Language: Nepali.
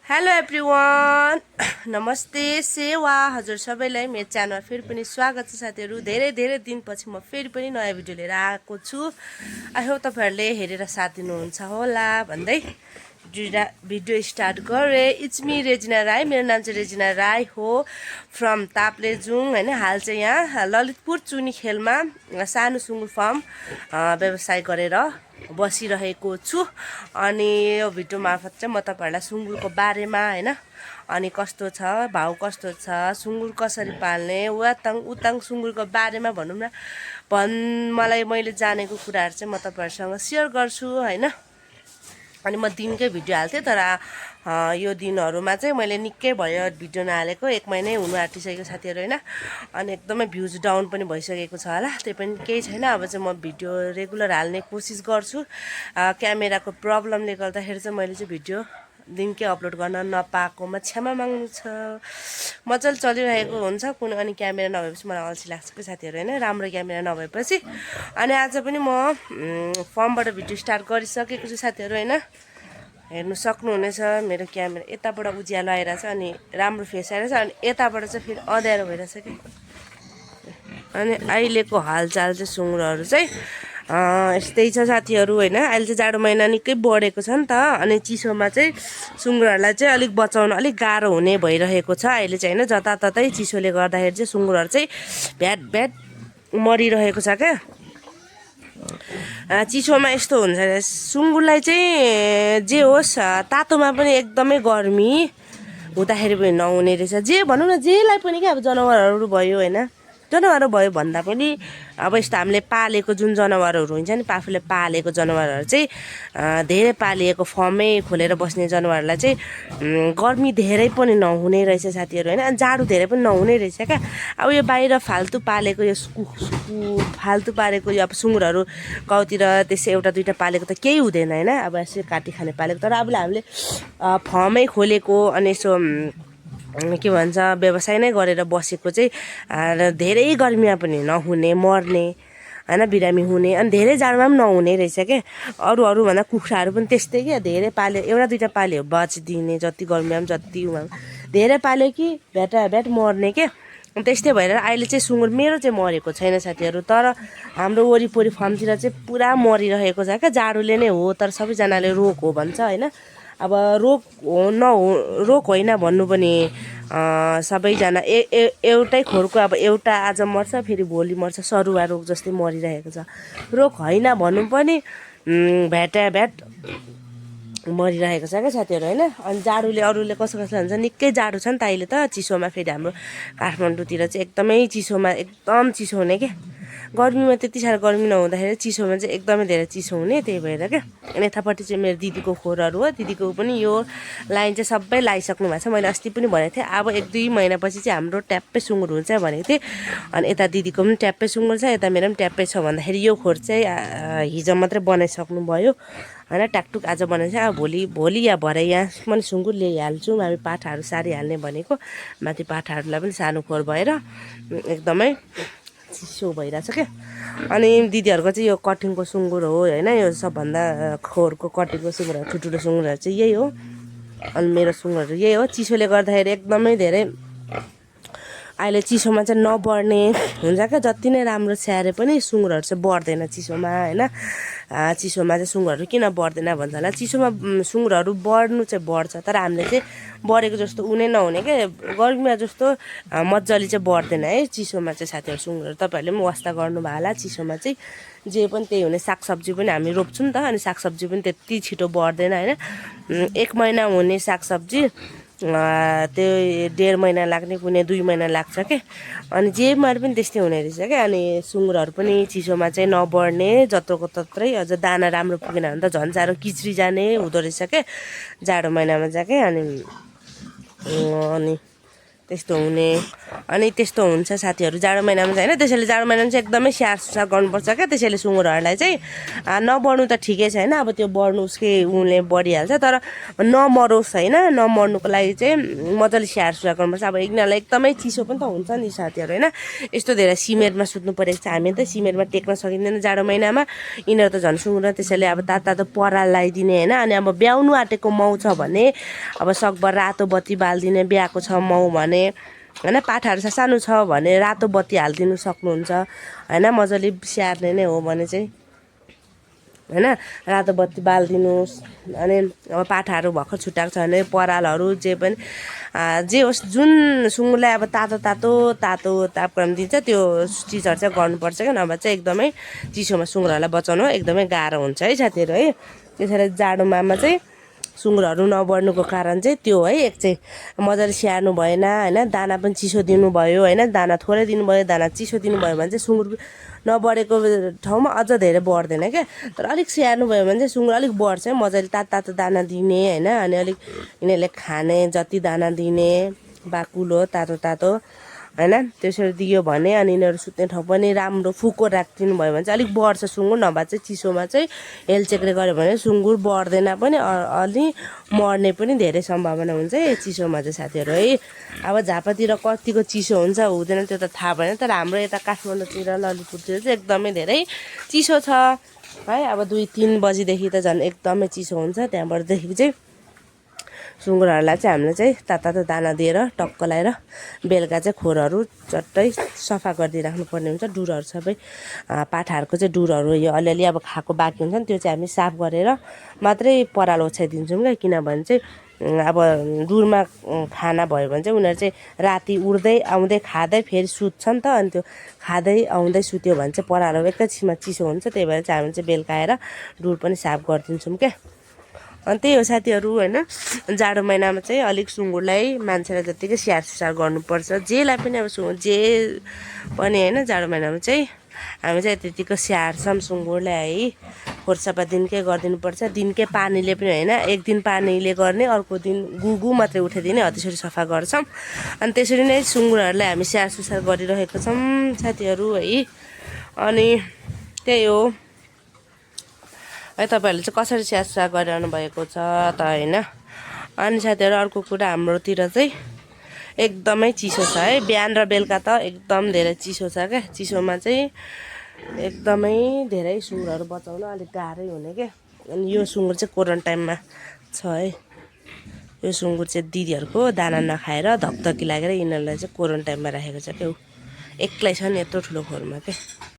हेलो एभ्रिवान नमस्ते सेवा हजुर सबैलाई मेरो च्यानलमा फेरि पनि स्वागत छ साथीहरू। धेरै धेरै दिनपछि म फेरि पनि नयाँ भिडियो लिएर आएको छु। आई होप तपाईँहरूले हेरेर साथ दिनुहुन्छ होला भन्दै भिडियो स्टार्ट गरेँ। It's me Regina Rai. मेरो नाम चाहिँ रेजिना राई हो, फ्रम ताप्लेजुङ होइन। हाल चाहिँ यहाँ ललितपुर चुनी खेलमा सानो सुँगुर फार्म व्यवसाय गरेर बसिरहेको छु। अनि यो भिडियो मार्फत चाहिँ म तपाईँहरूलाई सुँगुरको बारेमा होइन, अनि कस्तो छ, भाउ कस्तो छ, सुँगुर कसरी पाल्ने, उताङ सुँगुरको बारेमा भनौँ न, मलाई मैले जानेको कुराहरू चाहिँ म तपाईँहरूसँग सेयर गर्छु होइन। अनि म दिनकै भिडियो हाल्थेँ, तर यो दिनहरूमा चाहिँ मैले निकै भयो भिडियो नहालेको, 1 महिनै हुनु आँटिसकेको साथीहरू होइन। अनि एकदमै भ्युज डाउन पनि भइसकेको छ होला, त्यही पनि केही छैन। अब चाहिँ म भिडियो रेगुलर हाल्ने कोसिस गर्छु। क्यामेराको प्रब्लमले गर्दाखेरि चाहिँ मैले चाहिँ भिडियो दिनकै अपलोड गर्न नपाएकोमा क्षमा माग्नु छ। मजाले चलिरहेको हुन्छ कुनै, अनि क्यामेरा नभएपछि मलाई अल्छी लाग्छ कि साथीहरू होइन, राम्रो क्यामेरा नभएपछि। अनि आज पनि म फर्मबाट भिडियो स्टार्ट गरिसकेको छु साथीहरू होइन। हेर्नु सक्नुहुनेछ मेरो क्यामेरा यताबाट उज्यालो आइरहेछ अनि राम्रो फेस आइरहेछ, अनि यताबाट चाहिँ फेरि अँध्यारो भइरहेछ कि। अनि अहिलेको हालचाल चाहिँ सुँगुरहरू चाहिँ यस्तै छ साथीहरू होइन। अहिले चाहिँ जाडो महिना निकै बढेको छ नि त, अनि चिसोमा चाहिँ सुँगुरहरूलाई चाहिँ अलिक बचाउन अलिक गाह्रो हुने भइरहेको छ अहिले चाहिँ होइन। जताततै चिसोले गर्दाखेरि चाहिँ सुँगुरहरू चाहिँ भ्याट भ्याट मरिरहेको छ क्या। चिसोमा यस्तो हुन्छ, सुँगुरलाई चाहिँ जे होस् तातोमा पनि एकदमै गर्मी हुँदाखेरि पनि नहुने रहेछ। जे भनौँ न, जेलाई पनि क्या, अब जनावरहरू भयो होइन, जनावर भयो भन्दा पनि अब यस्तो हामीले पालेको जुन जनावरहरू हुन्छ नि, आफूले पालेको जनावरहरू चाहिँ धेरै पालिएको फर्मै खोलेर बस्ने जनावरलाई चाहिँ गर्मी धेरै पनि नहुने रहेछ साथीहरू होइन। अनि जाडो धेरै पनि नहुने रहेछ क्या। अब यो बाहिर फाल्तु पालेको यो फाल्तु पालेको यो अब सुँगुरहरू गाउँतिर त्यसै एउटा दुइटा पालेको त केही हुँदैन होइन, अब यसो काटी खाने पालेको। तर अब हामीले फर्मै खोलेको अनि यसो के भन्छ व्यवसाय नै गरेर बसेको चाहिँ धेरै गर्मीमा पनि नहुने, मर्ने होइन, बिरामी हुने, अनि धेरै जाडोमा पनि नहुने रहेछ क्या। अरू भन्दा कुखुराहरू पनि त्यस्तै क्या, धेरै पाल्यो एउटा दुइटा पाल्यो बाँचिदिने, जति गर्मीमा पनि जति उमा धेरै पाल्यो कि भ्याट मर्ने क्या। त्यस्तै भएर अहिले चाहिँ सुँगुर मेरो चाहिँ मरेको छैन साथीहरू, तर हाम्रो वरिपरि फार्मतिर चाहिँ पुरा मरिरहेको छ क्या। जाडोले नै हो, तर सबैजनाले रोग हो भन्छ होइन। अब रोग होइन भन्नु पनि सबैजना एउटै खोरको, अब एउटा आज मर्छ फेरि भोलि मर्छ, सरुवा रोग जस्तै मरिरहेको छ। रोग होइन भनौँ पनि भ्याट मरिरहेको छ क्या साथीहरू होइन। अनि जाडोले अरूले कसलाई हुन्छ, निकै जाडो छ नि त अहिले त। चिसोमा फेरि हाम्रो काठमाडौँतिर चाहिँ एकदमै चिसोमा एकदम चिसो हुने क्या। गर्मीमा त्यति साह्रो गर्मी नहुँदाखेरि चिसोमा चाहिँ एकदमै धेरै चिसो हुने, त्यही भएर क्या। अनि यतापट्टि चाहिँ मेरो दिदीको खोरहरू हो, दिदीको पनि यो लाइन चाहिँ सबै लगाइसक्नु भएको छ। मैले अस्ति पनि भनेको थिएँ, अब 1-2 महिनापछि चाहिँ हाम्रो ट्याप्पै सुँगुर हुन्छ भनेको थिएँ। अनि यता दिदीको पनि ट्याप्पै सुँगुर छ, यता मेरो पनि ट्याप्पै छ भन्दाखेरि यो खोर चाहिँ हिजो मात्रै बनाइसक्नु भयो होइन। ट्याकटुक आज बनाइन्छ, अब भोलि या भरे यहाँ पनि सुँगुर ल्याइहाल्छौँ हामी, पाठाहरू सारिहाल्ने भनेको। माथि पाठाहरूलाई पनि सानो खोर भएर एकदमै चिसो भइरहेछ क्या। अनि दिदीहरूको चाहिँ यो कटिङको सुँगुर हो होइन, यो सबभन्दा खोरको कटिङको सुँगुरहरू, ठुल्ठुलो सुँगुरहरू चाहिँ यही हो। अनि मेरो सुँगुरहरू यही हो। चिसोले गर्दाखेरि एकदमै धेरै अहिले चिसोमा चाहिँ नबढ्ने हुन्छ क्या। जति नै राम्रो स्याहारे पनि सुँगुरहरू चाहिँ बढ्दैन चिसोमा होइन। चिसोमा चाहिँ सुँगुरहरू किन बढ्दैन भन्छ होला, चिसोमा सुँगुरहरू बढ्नु चाहिँ बढ्छ, तर हामीले चाहिँ बढेको जस्तो उनी नहुने क्या। गर्मीमा जस्तो मजाले चाहिँ बढ्दैन है चिसोमा चाहिँ साथीहरू सुँगुरहरू। तपाईँहरूले पनि वास्ता गर्नुभयो होला, चिसोमा चाहिँ जे पनि त्यही हुने। सागसब्जी पनि हामी रोप्छौँ नि त, अनि सागसब्जी पनि त्यति छिटो बढ्दैन होइन। 1 महिना हुने सागसब्जी त्यो 1.5 महिना लाग्ने, कुनै 2 महिना लाग्छ क्या। अनि जेमा पनि त्यस्तै हुने रहेछ क्या। अनि सुँगुरहरू पनि चिसोमा चाहिँ नबढ्ने, जत्रोको तत्रै, अझ दाना राम्रो पुगेन भने त झन् साह्रो किच्री जाने हुँदो रहेछ क्या जाडो महिनामा चाहिँ क्या। अनि त्यस्तो हुने। अनि त्यस्तो हुन्छ साथीहरू जाडो महिनामा चाहिँ होइन। त्यसैले जाडो महिनामा चाहिँ एकदमै स्याहार सुसार गर्नुपर्छ क्या। त्यसैले सुँगुरहरूलाई चाहिँ नबढ्नु त ठिकै छ होइन, अब त्यो बढ्नु उसकै उले बढिहाल्छ, तर नमरोस् होइन। नमर्नुको लागि चाहिँ मजाले स्याहार सुसार गर्नुपर्छ। अब यिनीहरूलाई एकदमै चिसो पनि त हुन्छ नि साथीहरू होइन। यस्तो धेरै सिमेन्टमा सुत्नु परेको छ। हामी त सिमेन्टमा टेक्न सकिँदैन जाडो महिनामा, यिनीहरू त झन् सुँगुर। त्यसैले अब तातो पराल लगाइदिने होइन। अनि अब ब्याउनु आँटेको माउ छ भने अब सकभर रातो बत्ती बालिदिने, ब्याएको छ माउ भने होइन। पाठाहरू सानो छ भने रातो बत्ती हालिदिनु सक्नुहुन्छ होइन। मजाले स्याहार्ने नै हो भने चाहिँ होइन, रातो बत्ती बालिदिनुहोस्। अनि अब पाठाहरू भर्खर छुट्याएको छ भने परालहरू जे पनि जे होस्, जुन सुँगुरलाई अब तापक्रम दिन्छ त्यो चिजहरू चाहिँ गर्नुपर्छ क्या। नभए चाहिँ एकदमै चिसोमा सुँगुरहरूलाई बचाउनु एकदमै गाह्रो हुन्छ है साथीहरू है। त्यसैले जाडोमा चाहिँ सुँगुरहरू नबढ्नुको कारण चाहिँ त्यो है। एक चाहिँ मजाले स्याहार्नु भएन होइन, दाना पनि चिसो दिनुभयो होइन, दाना थोरै दिनुभयो, दाना चिसो दिनुभयो भने चाहिँ सुँगुर नबढेको ठाउँमा अझ धेरै बढ्दैन क्या। तर अलिक स्याहार्नु भयो भने चाहिँ सुँगुर अलिक बढ्छ है। मजाले तातो दाना दिने होइन। अनि अलिक यिनीहरूले खाने जति दाना दिने बाकुलो तातो होइन, त्यसरी दियो भने अनि यिनीहरू सुत्ने ठाउँ पनि राम्रो फुको राखिदिनु भयो भने चाहिँ अलिक बढ्छ सुँगुर। नभए चाहिँ चिसोमा चाहिँ हेलचेक्रे गऱ्यो भने सुँगुर बढ्दैन पनि, अलि मर्ने पनि धेरै सम्भावना हुन्छ है चिसोमा चाहिँ साथीहरू है। अब झापातिर कतिको चिसो हुन्छ हुँदैन त्यो त थाहा भएन, तर हाम्रो यता काठमाडौँतिर ललितपुरतिर चाहिँ एकदमै धेरै चिसो छ है। अब 2-3 बजीदेखि त झन् एकदमै चिसो हुन्छ। त्यहाँबाटदेखि चाहिँ सुँगुरहरूलाई चाहिँ हामीले चाहिँ तातो दाना दिएर टक्क लगाएर बेलुका चाहिँ खोरहरू चट्टै सफा गरिदिइराख्नु पर्ने हुन्छ। डुरहरू सबै पाठाहरूको चाहिँ डुरहरू यो अलिअलि अब खाएको बाँकी हुन्छ नि, त्यो चाहिँ हामी साफ गरेर मात्रै पराल ओछ्याइदिन्छौँ क्या। किनभने चाहिँ अब डुरमा खाना भयो भने चाहिँ उनीहरू चाहिँ राति उड्दै आउँदै खाँदै फेरि सुत्छ नि त। अनि त्यो खाँदै आउँदै सुत्यो भने चाहिँ परालहरू एकैछिनमा चिसो हुन्छ। त्यही भएर चाहिँ हामी चाहिँ बेलुका आएर डुर पनि साफ गरिदिन्छौँ क्या। अनि त्यही हो साथीहरू होइन। जाडो महिनामा चाहिँ अलिक सुँगुरलाई मान्छेलाई जत्तिकै स्याहार सुसार गर्नुपर्छ। जेलाई पनि अब जे पनि होइन, जाडो महिनामा चाहिँ हामी चाहिँ त्यतिको स्याहार्छौँ सुँगुरलाई है। खोरसफा दिनकै गरिदिनुपर्छ। दिनकै पानीले पनि होइन, एक दिन पानीले गर्ने, अर्को दिन गुगु मात्रै उठाइदिने हो त्यसरी सफा गर्छौँ। अनि त्यसरी नै सुँगुरहरूलाई हामी स्याहार सुसार गरिरहेको छौँ साथीहरू है। अनि त्यही हो है। तपाईँहरूले चाहिँ कसरी स्याहार सुसार गरिरहनु भएको छ त होइन। अनि साथीहरू अर्को कुरा, हाम्रोतिर चाहिँ एकदमै चिसो छ है। बिहान र बेलुका त एकदम धेरै चिसो छ क्या। चिसोमा चाहिँ एकदमै धेरै सुँगुरहरू बचाउन अलिक गाह्रै हुने क्या। अनि यो सुँगुर चाहिँ क्वारेन्टाइनमा छ है। यो सुँगुर चाहिँ दिदीहरूको दाना नखाएर धकधकी लागेर यिनीहरूलाई चाहिँ क्वारेन्टाइनमा राखेको छ क्या। एक्लै छ नि यत्रो ठुलो खोरमा क्या।